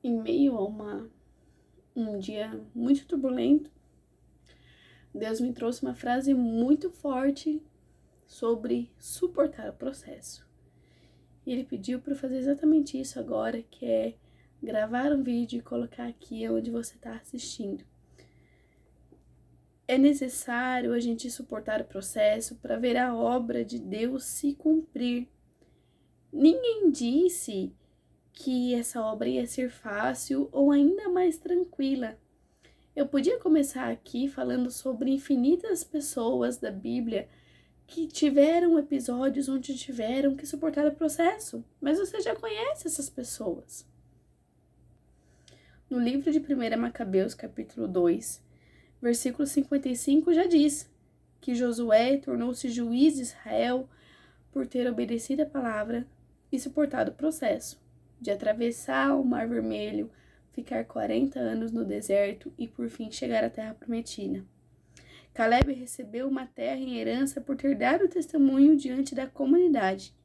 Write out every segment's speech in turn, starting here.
Em meio a um dia muito turbulento, Deus me trouxe uma frase muito forte sobre suportar o processo. E Ele pediu para eu fazer exatamente isso agora, que é gravar um vídeo e colocar aqui onde você está assistindo. É necessário a gente suportar o processo para ver a obra de Deus se cumprir. Ninguém disse que essa obra ia ser fácil ou ainda mais tranquila. Eu podia começar aqui falando sobre infinitas pessoas da Bíblia que tiveram episódios onde tiveram que suportar o processo, mas você já conhece essas pessoas. No livro de 1 Macabeus, capítulo 2, versículo 55, já diz que Josué tornou-se juiz de Israel por ter obedecido a palavra e suportado o processo de atravessar o Mar Vermelho, ficar 40 anos no deserto e por fim chegar à Terra Prometida. Caleb recebeu uma terra em herança por ter dado testemunho diante da comunidade.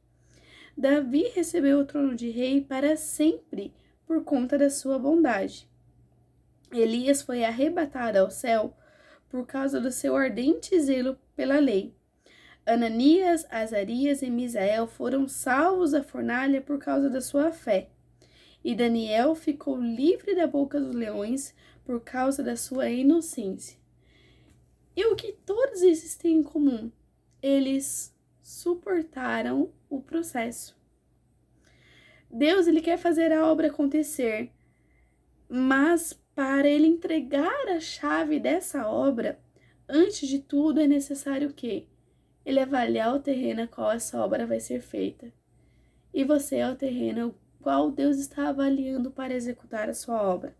Davi recebeu o trono de rei para sempre por conta da sua bondade. Elias foi arrebatado ao céu por causa do seu ardente zelo pela lei. Ananias, Azarias e Misael foram salvos da fornalha por causa da sua fé. E Daniel ficou livre da boca dos leões por causa da sua inocência. E o que todos esses têm em comum? Eles suportaram o processo. Deus, ele quer fazer a obra acontecer, mas para ele entregar a chave dessa obra, antes de tudo é necessário o quê? Ele avaliar o terreno a qual essa obra vai ser feita. E você é o terreno qual Deus está avaliando para executar a sua obra.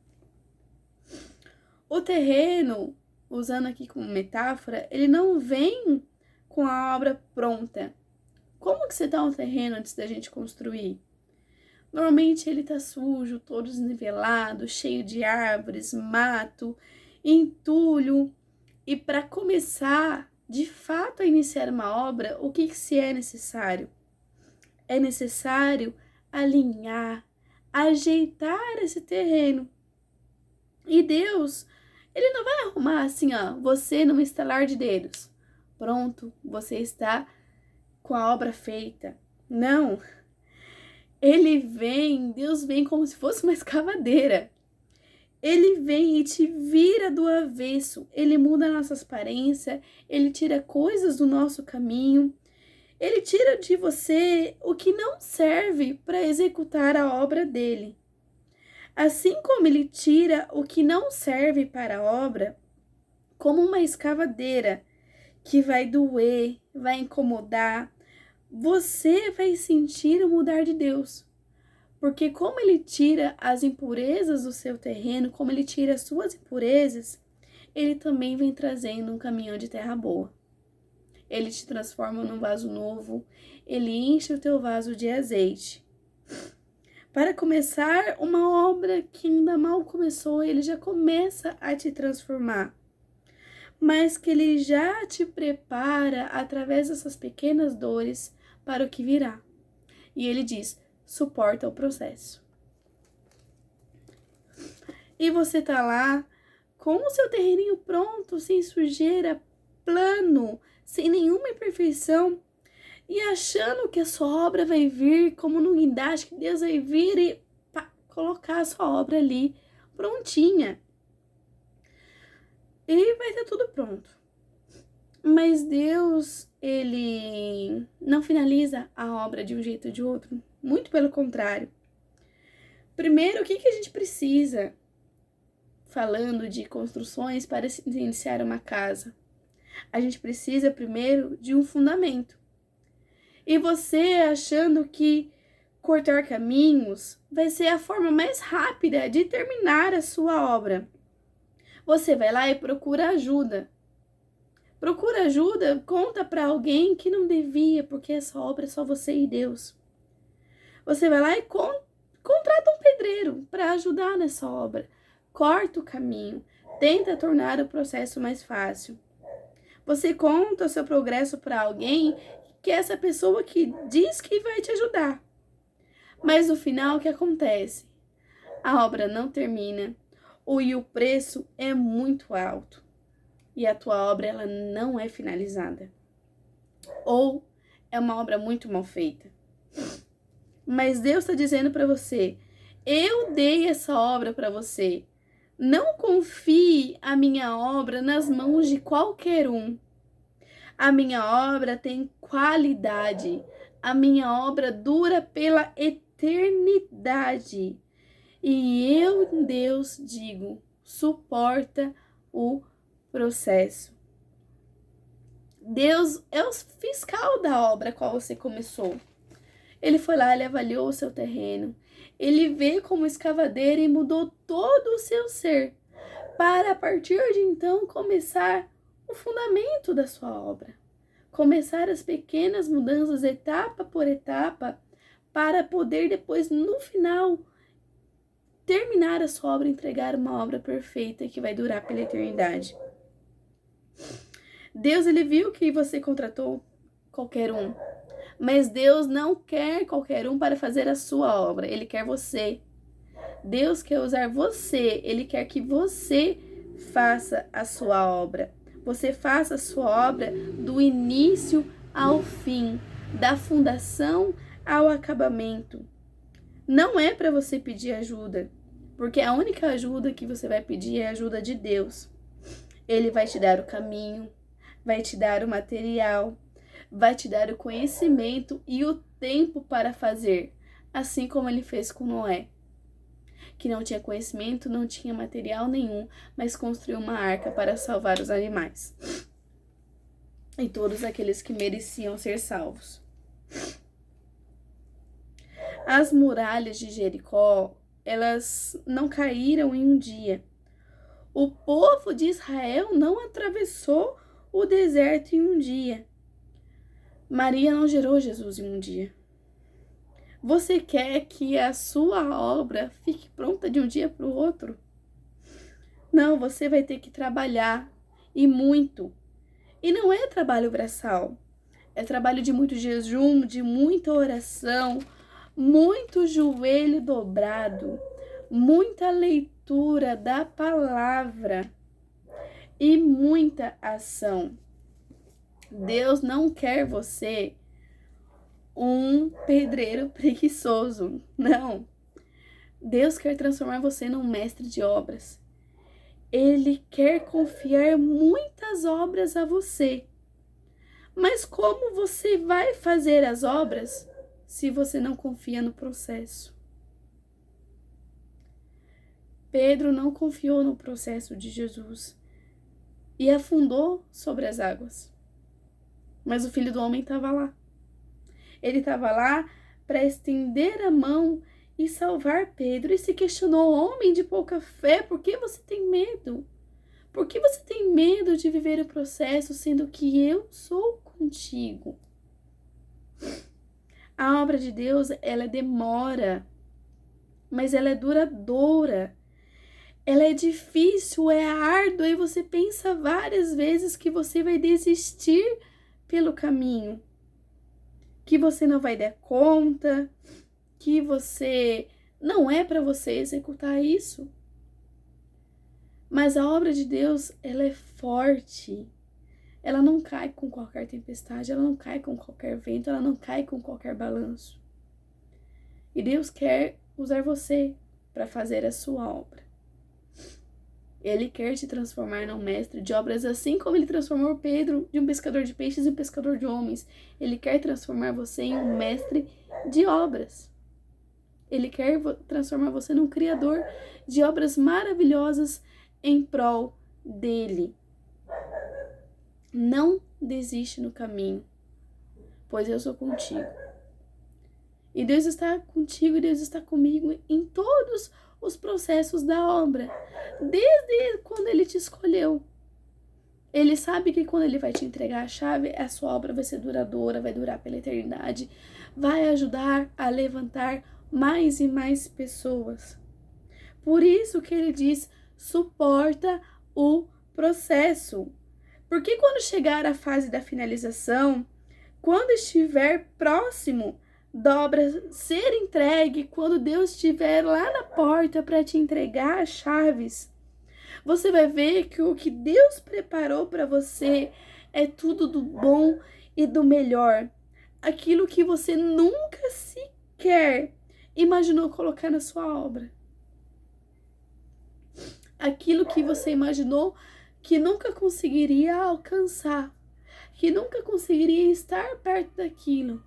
O terreno, usando aqui como metáfora, ele não vem com a obra pronta. Como que você dá um terreno antes da gente construir? Normalmente ele tá sujo, todo desnivelado, cheio de árvores, mato, entulho. E para começar, de fato, a iniciar uma obra, o que se é necessário? É necessário alinhar, ajeitar esse terreno. E Deus, ele não vai arrumar assim, você num estalar de dedos. Pronto, você está com a obra feita. Não. Deus vem como se fosse uma escavadeira. Ele vem e te vira do avesso. Ele muda a nossa aparência, ele tira coisas do nosso caminho. Ele tira de você o que não serve para executar a obra dele. Assim como ele tira o que não serve para a obra, como uma escavadeira que vai doer, vai incomodar, você vai sentir o mudar de Deus. Porque como ele tira as impurezas do seu terreno, como ele tira as suas impurezas, ele também vem trazendo um caminhão de terra boa. Ele te transforma num vaso novo, ele enche o teu vaso de azeite. Para começar uma obra que ainda mal começou, ele já começa a te transformar. Mas que ele já te prepara através dessas pequenas dores para o que virá. E ele diz, suporta o processo. E você tá lá com o seu terreninho pronto, sem sujeira, plano, sem nenhuma imperfeição, e achando que a sua obra vai vir como no guindaste, que Deus vai vir e colocar a sua obra ali prontinha. E vai ter tudo pronto. Mas Deus, ele não finaliza a obra de um jeito ou de outro. Muito pelo contrário. Primeiro, o que a gente precisa? Falando de construções para se iniciar uma casa. A gente precisa primeiro de um fundamento. E você achando que cortar caminhos vai ser a forma mais rápida de terminar a sua obra. Você vai lá e procura ajuda. Procura ajuda, conta para alguém que não devia, porque essa obra é só você e Deus. Você vai lá e contrata um pedreiro para ajudar nessa obra. Corta o caminho, tenta tornar o processo mais fácil. Você conta o seu progresso para alguém que é essa pessoa que diz que vai te ajudar. Mas no final, o que acontece? a obra não termina, e o preço é muito alto, e a tua obra ela não é finalizada, ou é uma obra muito mal feita. Mas Deus está dizendo para você, eu dei essa obra para você. Não confie a minha obra nas mãos de qualquer um. A minha obra tem qualidade. A minha obra dura pela eternidade. E eu, Deus, digo, suporta o processo. Deus é o fiscal da obra a qual você começou. Ele foi lá, ele avaliou o seu terreno. Ele veio como escavadeira e mudou todo o seu ser, para a partir de então começar o fundamento da sua obra. Começar as pequenas mudanças, etapa por etapa, para poder depois, no final, terminar a sua obra, entregar uma obra perfeita que vai durar pela eternidade. Deus, ele viu que você contratou qualquer um. Mas Deus não quer qualquer um para fazer a sua obra. Ele quer você. Deus quer usar você. Ele quer que você faça a sua obra. Você faça a sua obra do início ao fim, da fundação ao acabamento. Não é para você pedir ajuda, porque a única ajuda que você vai pedir é a ajuda de Deus. Ele vai te dar o caminho, vai te dar o material, vai te dar o conhecimento e o tempo para fazer, assim como ele fez com Noé, que não tinha conhecimento, não tinha material nenhum, mas construiu uma arca para salvar os animais e todos aqueles que mereciam ser salvos. As muralhas de Jericó, elas não caíram em um dia. O povo de Israel não atravessou o deserto em um dia. Maria não gerou Jesus em um dia. Você quer que a sua obra fique pronta de um dia para o outro? Não, você vai ter que trabalhar, e muito. E não é trabalho braçal. É trabalho de muito jejum, de muita oração, muito joelho dobrado, muita leitura da palavra e muita ação. Deus não quer você um pedreiro preguiçoso, não. Deus quer transformar você num mestre de obras. Ele quer confiar muitas obras a você. Mas como você vai fazer as obras se você não confia no processo? Pedro não confiou no processo de Jesus e afundou sobre as águas. Mas o Filho do Homem estava lá. Ele estava lá para estender a mão e salvar Pedro. E se questionou: homem de pouca fé, por que você tem medo? Por que você tem medo de viver o processo, sendo que eu sou contigo? A obra de Deus, ela demora, mas ela é duradoura. Ela é difícil, é árdua, e você pensa várias vezes que você vai desistir pelo caminho, que você não vai dar conta, que você não é para você executar isso. Mas a obra de Deus, ela é forte. Ela não cai com qualquer tempestade, ela não cai com qualquer vento, ela não cai com qualquer balanço. E Deus quer usar você para fazer a sua obra. Ele quer te transformar num mestre de obras, assim como ele transformou Pedro de um pescador de peixes em um pescador de homens. Ele quer transformar você em um mestre de obras. Ele quer transformar você num criador de obras maravilhosas em prol dele. Não desiste no caminho, pois eu sou contigo. E Deus está contigo e Deus está comigo em todos os processos da obra, desde quando ele te escolheu. Ele sabe que quando ele vai te entregar a chave, a sua obra vai ser duradoura, vai durar pela eternidade, vai ajudar a levantar mais e mais pessoas. Por isso que ele diz: suporta o processo. Porque quando chegar a fase da finalização, quando estiver próximo, dobra ser entregue quando Deus estiver lá na porta para te entregar as chaves. Você vai ver que o que Deus preparou para você é tudo do bom e do melhor. Aquilo que você nunca sequer imaginou colocar na sua obra. Aquilo que você imaginou que nunca conseguiria alcançar, que nunca conseguiria estar perto daquilo.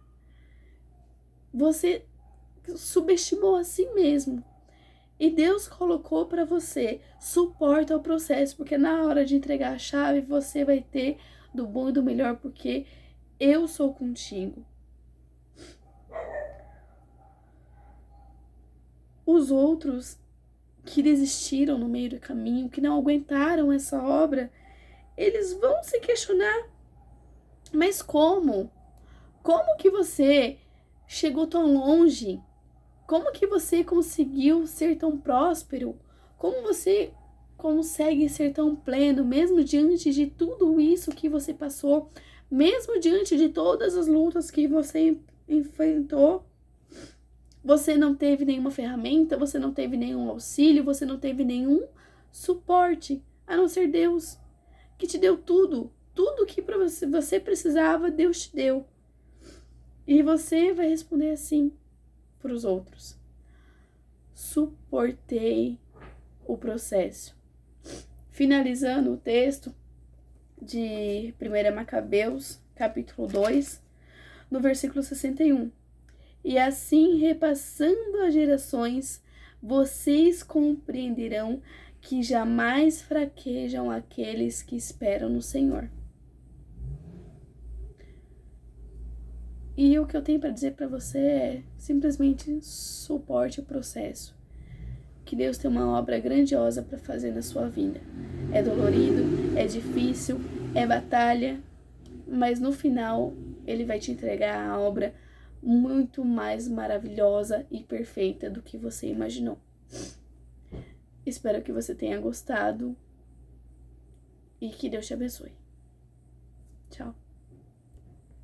Você subestimou a si mesmo. E Deus colocou para você. Suporta o processo, porque na hora de entregar a chave, você vai ter do bom e do melhor, porque eu sou contigo. Os outros que desistiram no meio do caminho, que não aguentaram essa obra, eles vão se questionar. Mas como? Como que você chegou tão longe? Como que você conseguiu ser tão próspero? Como você consegue ser tão pleno, mesmo diante de tudo isso que você passou, mesmo diante de todas as lutas que você enfrentou? Você não teve nenhuma ferramenta, você não teve nenhum auxílio, você não teve nenhum suporte, a não ser Deus, que te deu tudo. Tudo que você precisava, Deus te deu. E você vai responder assim para os outros: suportei o processo. Finalizando o texto de 1 Macabeus, capítulo 2, no versículo 61. E assim, repassando as gerações, vocês compreenderão que jamais fraquejam aqueles que esperam no Senhor. E o que eu tenho para dizer para você é simplesmente suporte o processo. Que Deus tem uma obra grandiosa para fazer na sua vida. É dolorido, é difícil, é batalha, mas no final Ele vai te entregar a obra muito mais maravilhosa e perfeita do que você imaginou. Espero que você tenha gostado e que Deus te abençoe. Tchau.